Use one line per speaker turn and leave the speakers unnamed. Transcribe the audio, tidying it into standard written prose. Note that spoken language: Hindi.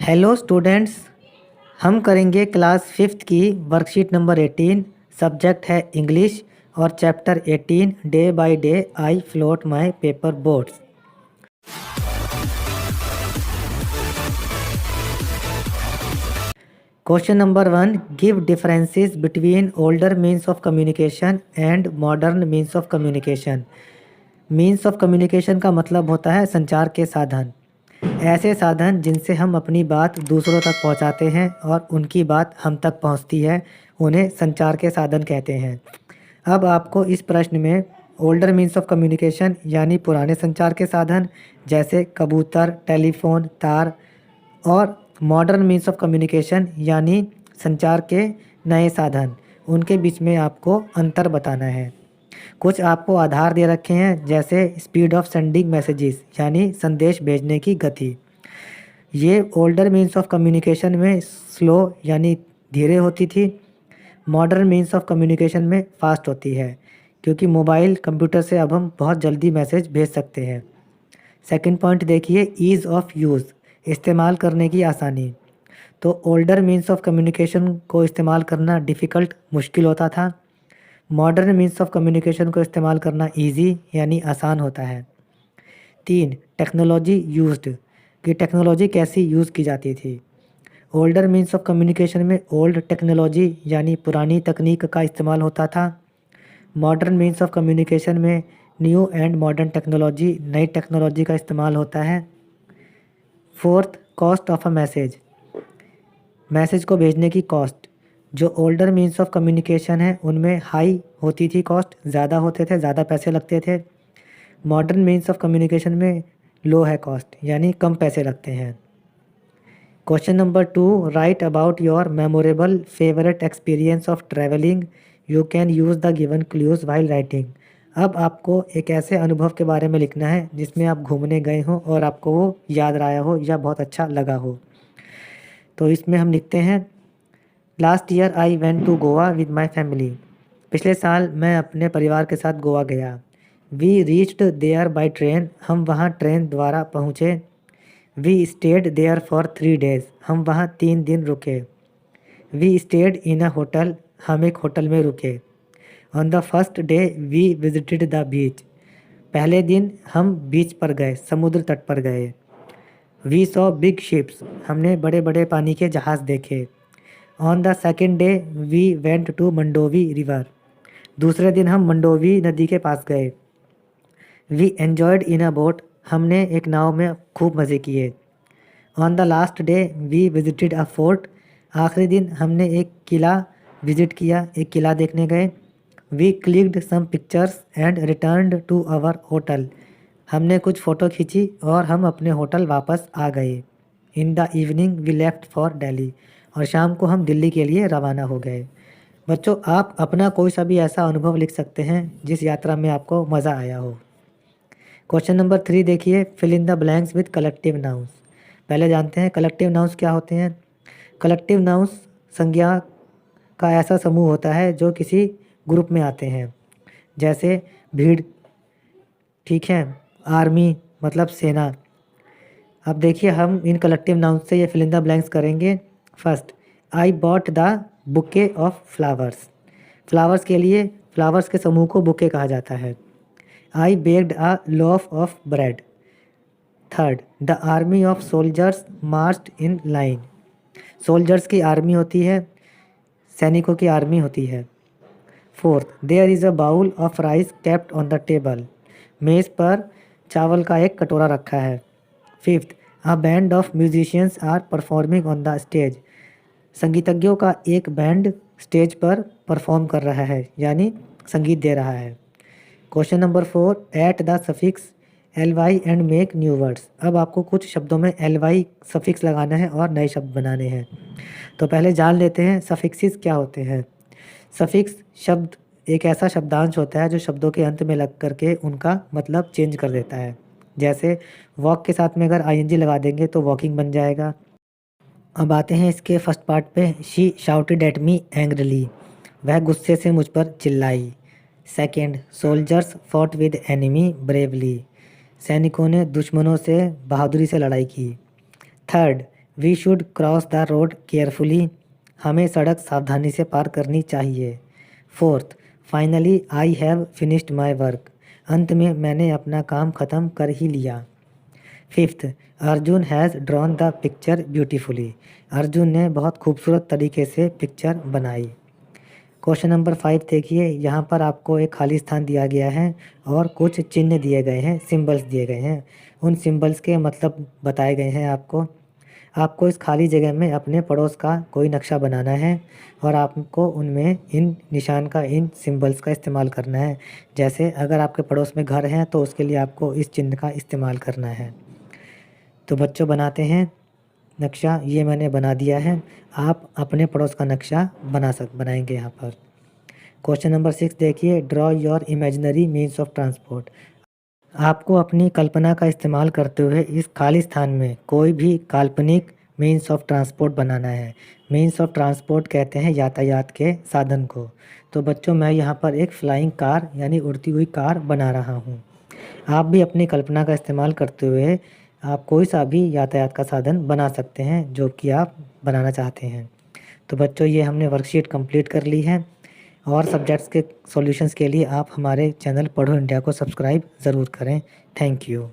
Hello students. हम करेंगे क्लास फिफ्थ की वर्कशीट नंबर 18। सब्जेक्ट है इंग्लिश और chapter 18 day by day I float my paper boats. Question number 1, give differences between older means of communication and modern means of communication. Means of communication का मतलब होता है संचार के साधन। ऐसे साधन जिनसे हम अपनी बात दूसरों तक पहुंचाते हैं और उनकी बात हम तक पहुंचती है, उन्हें संचार के साधन कहते हैं। अब आपको इस प्रश्न में ओल्डर मीन्स ऑफ कम्युनिकेशन यानी पुराने संचार के साधन जैसे कबूतर, टेलीफोन, तार, और मॉडर्न मीन्स ऑफ कम्युनिकेशन यानी संचार के नए साधन, उनके बीच में आपको अंतर बताना है। कुछ आपको आधार दे रखे हैं जैसे स्पीड ऑफ सेंडिंग मैसेजेस यानी संदेश भेजने की गति। ये ओल्डर मीन्स ऑफ कम्युनिकेशन में स्लो यानी धीरे होती थी। मॉडर्न मीन्स ऑफ कम्युनिकेशन में फास्ट होती है, क्योंकि मोबाइल कंप्यूटर से अब हम बहुत जल्दी मैसेज भेज सकते हैं। सेकंड पॉइंट देखिए, ईज़ ऑफ यूज़, इस्तेमाल करने की आसानी। तो ओल्डर मीन्स ऑफ कम्युनिकेशन को इस्तेमाल करना डिफ़िकल्ट, मुश्किल होता था। मॉडर्न मीन्स ऑफ कम्युनिकेशन को इस्तेमाल करना इजी यानी आसान होता है। 3, टेक्नोलॉजी यूज्ड, कि टेक्नोलॉजी कैसी यूज़ की जाती थी। ओल्डर मीन्स ऑफ कम्युनिकेशन में ओल्ड टेक्नोलॉजी यानी पुरानी तकनीक का इस्तेमाल होता था। मॉडर्न मीन्स ऑफ कम्युनिकेशन में न्यू एंड मॉडर्न टेक्नोलॉजी, नई टेक्नोलॉजी का इस्तेमाल होता है। Fourth, cost of a message, message को भेजने की कॉस्ट। जो ओल्डर मीन्स ऑफ कम्युनिकेशन है उनमें हाई होती थी कॉस्ट, ज़्यादा होते थे, ज़्यादा पैसे लगते थे। मॉडर्न मीन्स ऑफ कम्युनिकेशन में लो है कॉस्ट यानी कम पैसे लगते हैं। Question number 2, right about your memorable favourite experience of travelling, you can use the given clues while writing. अब आपको एक ऐसे अनुभव के बारे में लिखना है जिसमें आप घूमने गए हो और आपको वो याद रहा हो या बहुत अच्छा लगा हो। तो इसमें हम लिखते हैं, last year I went to Goa with my family, पिछले साल मैं अपने परिवार के साथ गोवा गया। We reached there by train, हम वहाँ ट्रेन द्वारा पहुँचे। We stayed there for 3 days, हम वहाँ 3 दिन रुके। We stayed in a hotel, हम एक होटल में रुके। On the first day we visited the beach, पहले दिन हम बीच पर गए, समुद्र तट पर गए। वी सॉ बिग शिप्स, हमने बड़े बड़े पानी के जहाज़ देखे। On the second day we went to Mandovi river, दूसरे दिन हम मंडोवी नदी के पास गए। We enjoyed in a boat, हमने एक नाव में खूब मज़े किए। On the last day we visited a fort, आखिरी दिन हमने एक किला विजिट किया, एक किला देखने गए। We clicked some pictures and returned to our hotel, हमने कुछ फ़ोटो खींची और हम अपने होटल वापस आ गए। In the evening we left for Delhi, और शाम को हम दिल्ली के लिए रवाना हो गए। बच्चों, आप अपना कोई सा भी ऐसा अनुभव लिख सकते हैं जिस यात्रा में आपको मज़ा आया हो। क्वेश्चन नंबर 3 देखिए, fill in the blanks with collective nouns. पहले जानते हैं कलेक्टिव नाउंस क्या होते हैं। कलेक्टिव नाउंस संज्ञा का ऐसा समूह होता है जो किसी ग्रुप में आते हैं, जैसे भीड़, ठीक है, आर्मी मतलब सेना। अब देखिए हम इन कलेक्टिव नाउंस से ये फिल इन द ब्लैंक्स करेंगे। First, I bought the bouquet of flowers, flowers के लिए फ्लावर्स के समूह को बुके कहा जाता है। I baked a loaf of bread. Third, the army of soldiers marched in line, soldiers की आर्मी होती है, सैनिकों की आर्मी होती है। Fourth, there is a bowl of rice kept on the table, मेज़ पर चावल का एक कटोरा रखा है। Fifth, a band of musicians are performing on the stage, संगीतज्ञों का एक बैंड स्टेज पर परफॉर्म कर रहा है यानी संगीत दे रहा है। Question number 4, add the suffix L Y and make new words. अब आपको कुछ शब्दों में एल वाई सफिक्स लगाना है और नए शब्द बनाने हैं। तो पहले जान लेते हैं सफिक्सेस क्या होते हैं। सफिक्स शब्द एक ऐसा शब्दांश होता है जो शब्दों के अंत में लग करके उनका मतलब चेंज कर देता है। जैसे वॉक के साथ में अगर आईएनजी लगा देंगे तो वॉकिंग बन जाएगा। अब आते हैं इसके फर्स्ट पार्ट पे, she shouted at me angrily, वह गुस्से से मुझ पर चिल्लाई। Second, soldiers fought with enemy bravely, सैनिकों ने दुश्मनों से बहादुरी से लड़ाई की। Third, we should cross the road carefully, हमें सड़क सावधानी से पार करनी चाहिए। Fourth, finally I have finished my work, अंत में मैंने अपना काम ख़त्म कर ही लिया। Fifth, Arjun has drawn the picture beautifully, Arjun ने बहुत खूबसूरत तरीके से पिक्चर बनाई। क्वेश्चन नंबर 5 देखिए, यहाँ पर आपको एक खाली स्थान दिया गया है और कुछ चिन्ह दिए गए हैं, सिंबल्स दिए गए हैं। उन सिंबल्स के मतलब बताए गए हैं आपको। आपको इस खाली जगह में अपने पड़ोस का कोई नक्शा बनाना है और आपको उनमें इन निशान का, इन सिंबल्स का इस्तेमाल करना है। जैसे अगर आपके पड़ोस में घर है तो उसके लिए आपको इस चिन्ह का इस्तेमाल करना है। तो बच्चों बनाते हैं नक्शा, ये मैंने बना दिया है। आप अपने पड़ोस का नक्शा बनाएंगे यहाँ पर। क्वेश्चन नंबर 6 देखिए, draw your imaginary means of transport, आपको अपनी कल्पना का इस्तेमाल करते हुए इस खाली स्थान में कोई भी काल्पनिक मीन्स ऑफ ट्रांसपोर्ट बनाना है। मीन्स ऑफ ट्रांसपोर्ट कहते हैं यातायात के साधन को। तो बच्चों मैं यहाँ पर एक फ्लाइंग कार यानी उड़ती हुई कार बना रहा हूँ। आप भी अपनी कल्पना का इस्तेमाल करते हुए आप कोई सा भी यातायात का साधन बना सकते हैं जो कि आप बनाना चाहते हैं। तो बच्चों ये हमने वर्कशीट कंप्लीट कर ली है और सब्जेक्ट्स के सॉल्यूशंस के लिए आप हमारे चैनल पढ़ो इंडिया को सब्सक्राइब ज़रूर करें। Thank you.